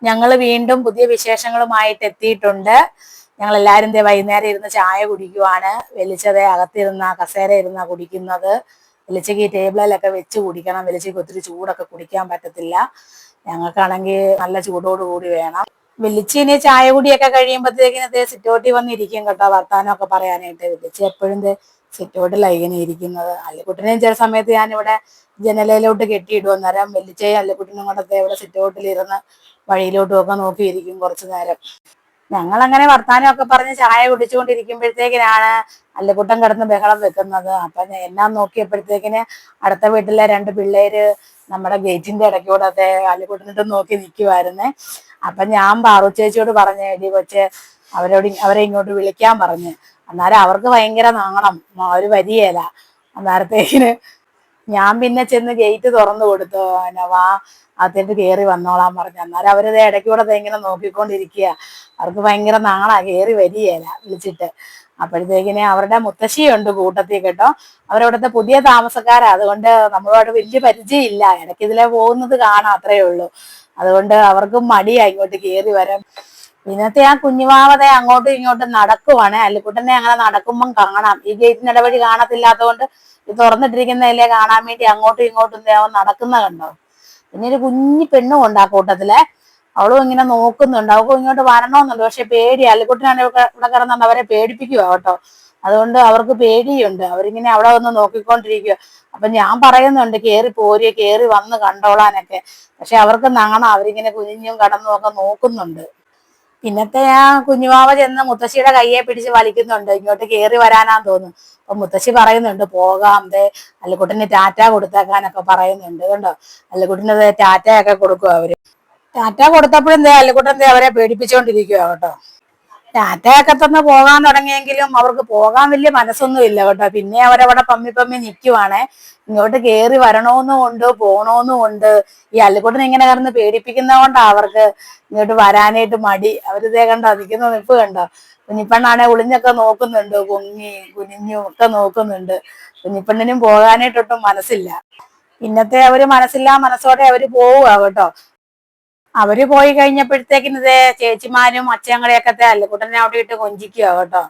ഞങ്ങൾ വീണ്ടും പുതിയ വിശേഷങ്ങളുമായിട്ട് എത്തിയിട്ടുണ്ട്. ഞങ്ങൾ എല്ലാവരും വൈകുന്നേരം ഇരുന്ന് ചായ കുടിക്കുവാണ്. വെളിച്ചതെ അകത്തിരുന്ന കസേര ഇരുന്ന കുടിക്കുന്നത്. വെളിച്ചക്ക് ഈ ടേബിളിലൊക്കെ വെച്ച് കുടിക്കണം. വെളിച്ചക്ക് ഒത്തിരി ചൂടൊക്കെ കുടിക്കാൻ പറ്റത്തില്ല. ഞങ്ങൾക്കാണെങ്കിൽ നല്ല ചൂടോടുകൂടി വേണം. വെളിച്ചിന് ചായ കുടിയൊക്കെ കഴിയുമ്പോഴത്തേക്കിനത്തെ സിറ്റോട്ടി വന്നിരിക്കും കേട്ടോ, വർത്താനമൊക്കെ പറയാനായിട്ട്. വെളിച്ചി എപ്പോഴും സിറ്റോട്ടിലാണ് ഇങ്ങനെ ഇരിക്കുന്നത്. അല്ലിക്കുട്ടനെയും ചില സമയത്ത് ഞാനിവിടെ ജനലയിലോട്ട് കെട്ടിയിടും. അന്നേരം വെള്ളിച്ചയും അല്ലിക്കുട്ടനും കൊണ്ടത്തെ ഇവിടെ സിറ്റോട്ടിലിരുന്ന് വഴിയിലോട്ടും ഒക്കെ നോക്കിയിരിക്കും കുറച്ചു നേരം. ഞങ്ങൾ അങ്ങനെ വർത്താനമൊക്കെ പറഞ്ഞ് ചായ കുടിച്ചുകൊണ്ടിരിക്കുമ്പോഴത്തേക്കിനാണ് അല്ലിക്കുട്ടൻ കിടന്ന് ബഹളം വെക്കുന്നത്. അപ്പൊ എല്ലാം നോക്കിയപ്പോഴത്തേക്കിന് അടുത്ത വീട്ടിലെ രണ്ട് പിള്ളേര് നമ്മുടെ ഗേറ്റിന്റെ ഇടയ്ക്കൂടെ അല്ലിക്കുട്ടനിട്ട് നോക്കി നിൽക്കുമായിരുന്നേ. അപ്പൊ ഞാൻ പാറു ചേച്ചിയോട് പറഞ്ഞ്, എടി കൊച്ചെ അവരെ ഇങ്ങോട്ട് വിളിക്കാൻ പറഞ്ഞ്. അന്നേരം അവർക്ക് ഭയങ്കര നാണം, അവര് വരികേല. അന്നേരത്തേക്കിന് ഞാൻ പിന്നെ ചെന്ന് ഗേറ്റ് തുറന്നു കൊടുത്തു. വാ അകത്തേട്ട് കയറി വന്നോളാൻ പറഞ്ഞു. അന്നേരം അവരത് ഇടയ്ക്കൂടെ ഇങ്ങനെ നോക്കിക്കൊണ്ടിരിക്കുക. അവർക്ക് ഭയങ്കര നാണാ, കയറി വരികേല വിളിച്ചിട്ട്. അപ്പോഴത്തേക്കിനെ അവരുടെ മുത്തശ്ശിയുണ്ട് കൂട്ടത്തിൽ കേട്ടോ. അവരവിടുത്തെ പുതിയ താമസക്കാരാ, അതുകൊണ്ട് നമ്മളോട് വലിയ പരിചയമില്ല. ഇടയ്ക്ക് ഇതിലെ പോകുന്നത് കാണാം, അത്രയേ ഉള്ളൂ. അതുകൊണ്ട് അവർക്കും മടിയാ ഇങ്ങോട്ട് കയറി വരാൻ. ഇന്നത്തെ ആ കുഞ്ഞുവാവതെ അങ്ങോട്ടും ഇങ്ങോട്ടും നടക്കുവാണ്. അല്ലിക്കുട്ടനെ അങ്ങനെ നടക്കുമ്പം കാണാം. ഈ ഗേറ്റിന് ഇടവഴി കാണത്തില്ലാത്തതുകൊണ്ട് ഇത് തുറന്നിട്ടിരിക്കുന്നതിലെ കാണാൻ വേണ്ടി അങ്ങോട്ടും ഇങ്ങോട്ടും നടക്കുന്ന കണ്ടോ. പിന്നെ ഒരു കുഞ്ഞി പെണ്ണും ഉണ്ട് ആ കൂട്ടത്തിലെ. അവളും ഇങ്ങനെ നോക്കുന്നുണ്ട്. അവൾക്കും ഇങ്ങോട്ട് വരണമെന്നുണ്ട്, പക്ഷെ പേടിയാ. അല്ലിക്കുട്ടനാണ് ഇവിടെ കിടന്നുണ്ട് അവരെ പേടിപ്പിക്കുക കേട്ടോ. അതുകൊണ്ട് അവർക്ക് പേടിയുണ്ട്. അവരിങ്ങനെ അവിടെ വന്ന് നോക്കിക്കൊണ്ടിരിക്കുക. അപ്പൊ ഞാൻ പറയുന്നുണ്ട് കയറി പോരുക, കയറി വന്ന് കണ്ടോളാനൊക്കെ. പക്ഷെ അവർക്ക് നാണം, അവരിങ്ങനെ കുഞ്ഞും കടന്നും ഒക്കെ നോക്കുന്നുണ്ട്. പിന്നത്തെ ആ കുഞ്ഞുമാവ ചെന്ന് മുത്തശ്ശിയുടെ കയ്യെ പിടിച്ച് വലിക്കുന്നുണ്ട്. ഇങ്ങോട്ട് കയറി വരാനാന്ന് തോന്നുന്നു. അപ്പൊ മുത്തശ്ശി പറയുന്നുണ്ട് പോകാം, അല്ലിക്കുട്ടന് ടാറ്റ കൊടുത്തേക്കാനൊക്കെ പറയുന്നുണ്ട് കേട്ടോ. അല്ലിക്കുട്ടന് ടാറ്റയൊക്കെ കൊടുക്കും അവര്. ടാറ്റ കൊടുത്തപ്പോഴും അല്ലിക്കുട്ടൻ അവരെ പേടിപ്പിച്ചുകൊണ്ടിരിക്കുക കേട്ടോ. ടാറ്റയൊക്കെ തന്നെ പോകാൻ തുടങ്ങിയെങ്കിലും അവർക്ക് പോകാൻ വലിയ മനസ്സൊന്നും ഇല്ല കേട്ടോ. പിന്നെ അവരവിടെ പമ്മി പമ്മി നിൽക്കുവാണേ. ഇങ്ങോട്ട് കയറി വരണമെന്നും ഉണ്ട്, പോകണമെന്നും ഉണ്ട്. ഈ അല്ലിക്കുട്ടൻ ഇങ്ങനെ കിടന്ന് പേടിപ്പിക്കുന്നത് കൊണ്ടാ അവർക്ക് ഇങ്ങോട്ട് വരാനായിട്ട് മടി. അവരിതേ കണ്ടോ നിൽക്കുന്ന നിൽപ്പ് കണ്ടോ. കുഞ്ഞിപ്പെണ്ണാണെ ഒളിഞ്ഞൊക്കെ നോക്കുന്നുണ്ട്, കുനിഞ്ഞും ഒക്കെ നോക്കുന്നുണ്ട്. കുഞ്ഞിപ്പെണ്ണിനും പോകാനായിട്ടൊട്ടും മനസ്സില്ല. ഇന്നത്തെ അവര് മനസ്സോടെ അവര് പോവുക കേട്ടോ. അവര് പോയി കഴിഞ്ഞപ്പോഴത്തേക്കിന് ചേച്ചിമാരും അച്ഛങ്ങളെയൊക്കെ അല്ലിക്കുട്ടനെ അവിടെ ഇട്ട് കൊഞ്ചിക്കുക കേട്ടോ.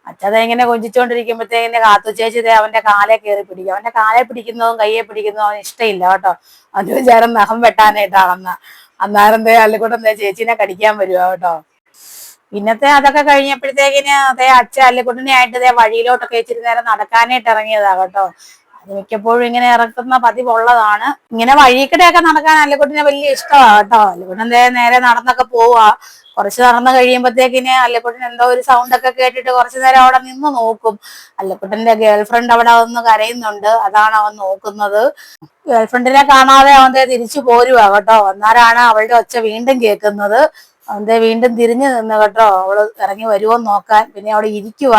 അച്ഛതെ ഇങ്ങനെ കൊഞ്ചിച്ചോണ്ടിരിക്കുമ്പോഴത്തേക്കിന് കാത്തു ചേച്ചി അവന്റെ കാലെ കയറി പിടിക്കും. അവന്റെ കാലെ പിടിക്കുന്നതും കയ്യെ പിടിക്കുന്നതും അവന് ഇഷ്ടമില്ല കേട്ടോ. അത് വിചാരം നഖം വെട്ടാനായിട്ടാണെന്ന. അന്നേരം അല്ലിക്കുട്ടൻ ചേച്ചീനെ കടിക്കാൻ വരുക കേട്ടോ. പിന്നത്തെ അതൊക്കെ കഴിഞ്ഞപ്പോഴത്തേക്കിന് അച്ഛൻ അല്ലിക്കുട്ടനെ ആയിട്ട് വഴിയിലോട്ടൊക്കെ ഇച്ചിരി നേരം നടക്കാനായിട്ട് ഇറങ്ങിയതാ കേട്ടോ. അത് മിക്കപ്പോഴും ഇങ്ങനെ ഇറക്കുന്ന പതിവുള്ളതാണ്. ഇങ്ങനെ വഴിക്കിടെയൊക്കെ നടക്കാൻ അല്ലിക്കുട്ടനെ വലിയ ഇഷ്ടമാണ് കേട്ടോ. അല്ലിക്കുട്ടൻ നേരെ നടന്നൊക്കെ പോവാ. കുറച്ച് നടന്നു കഴിയുമ്പോഴത്തേക്കിന് അല്ലിക്കുട്ടൻ എന്തോ ഒരു സൗണ്ടൊക്കെ കേട്ടിട്ട് കുറച്ചു നേരം അവിടെ നിന്ന് നോക്കും. അല്ലിക്കുട്ടന്റെ ഗേൾഫ്രണ്ട് അവിടെ വന്ന് കരയുന്നുണ്ട്, അതാണ് അവൻ നോക്കുന്നത്. ഗേൾഫ്രണ്ടിനെ കാണാതെ അവൻ തിരിച്ചു പോരുവാ കേട്ടോ. അന്നേരമാണ് അവളുടെ ഒച്ച വീണ്ടും കേൾക്കുന്നത്. അവൻ വീണ്ടും തിരിഞ്ഞു നിന്ന് കേട്ടോ, അവള് ഇറങ്ങി വരുമോ നോക്കാൻ. പിന്നെ അവിടെ ഇരിക്കുക.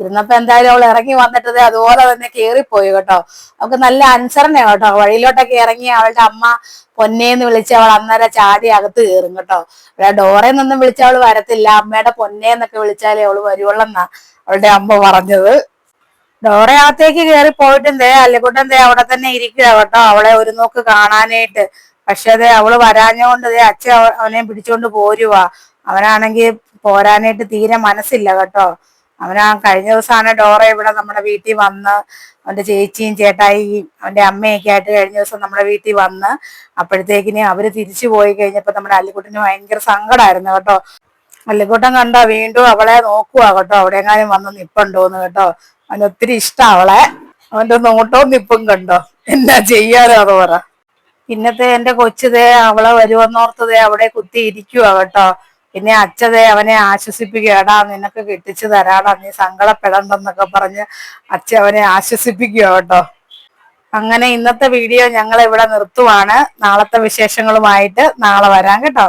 ഇരുന്നപ്പോ എന്തായാലും അവൾ ഇറങ്ങി വന്നിട്ടത് അതുപോലെ തന്നെ കേറിപ്പോയി കേട്ടോ. അവൾക്ക് നല്ല അനുസരണ കേട്ടോ. വഴിയിലോട്ടൊക്കെ ഇറങ്ങി അവളുടെ അമ്മ പൊന്നേന്ന് വിളിച്ച് അവൾ അന്നേരം ചാടി അകത്ത് കയറും കേട്ടോ. അവിടെ ഡോറേന്നൊന്നും വിളിച്ച അവള് വരത്തില്ല. അമ്മയുടെ പൊന്നേന്നൊക്കെ വിളിച്ചാലേ അവള് വരുവുള്ളെന്നാ അവളുടെ അമ്മ പറഞ്ഞത്. ഡോറയകത്തേക്ക് കയറി പോയിട്ടും അല്ലിക്കുട്ടൻ അവിടെ തന്നെ ഇരിക്കുക കേട്ടോ, അവളെ ഒരു നോക്ക് കാണാനായിട്ട്. പക്ഷെ അവള് വരാഞ്ഞോണ്ട് അച്ഛൻ അവനെ പിടിച്ചോണ്ട് പോരുവാ. അവനാണെങ്കിൽ പോരാനായിട്ട് തീരെ മനസ്സില്ല കേട്ടോ. കഴിഞ്ഞ ദിവസമാണ് ഡോറ ഇവിടെ നമ്മുടെ വീട്ടിൽ വന്ന് അവന്റെ ചേച്ചിയും ചേട്ടായിയും അവന്റെ അമ്മയൊക്കെ ആയിട്ട് കഴിഞ്ഞ ദിവസം നമ്മുടെ വീട്ടിൽ വന്ന്. അപ്പോഴത്തേക്കിന് അവര് തിരിച്ചു പോയി കഴിഞ്ഞപ്പോ നമ്മുടെ അല്ലിക്കുട്ടന് ഭയങ്കര സങ്കടമായിരുന്നു കേട്ടോ. അല്ലിക്കുട്ടൻ കണ്ടോ വീണ്ടും അവളെ നോക്കുവാ കേട്ടോ, അവിടെ എങ്ങാനും വന്ന് നിപ്പുണ്ടോന്ന് കേട്ടോ. അവന് ഒത്തിരി ഇഷ്ടം അവളെ. അവന്റെ നോട്ടവും നിപ്പും കണ്ടോ. എന്നാ ചെയ്യാനോ അത് പറ. പിന്നത്തെ എന്റെ അവളെ വരുവെന്നോർത്തതേ അവിടെ കുത്തി ഇരിക്കുക കേട്ടോ. പിന്നെ അവനെ ആശ്വസിപ്പിക്കുക. എടാ നിനക്ക് കെട്ടിച്ചു തരാടാ, നീ സങ്കടപ്പെടണ്ടെന്നൊക്കെ പറഞ്ഞ് അവനെ ആശ്വസിപ്പിക്കുക കേട്ടോ. അങ്ങനെ ഇന്നത്തെ വീഡിയോ ഞങ്ങൾ ഇവിടെ നിർത്തുവാണ്. നാളത്തെ വിശേഷങ്ങളുമായിട്ട് നാളെ വരാം കേട്ടോ.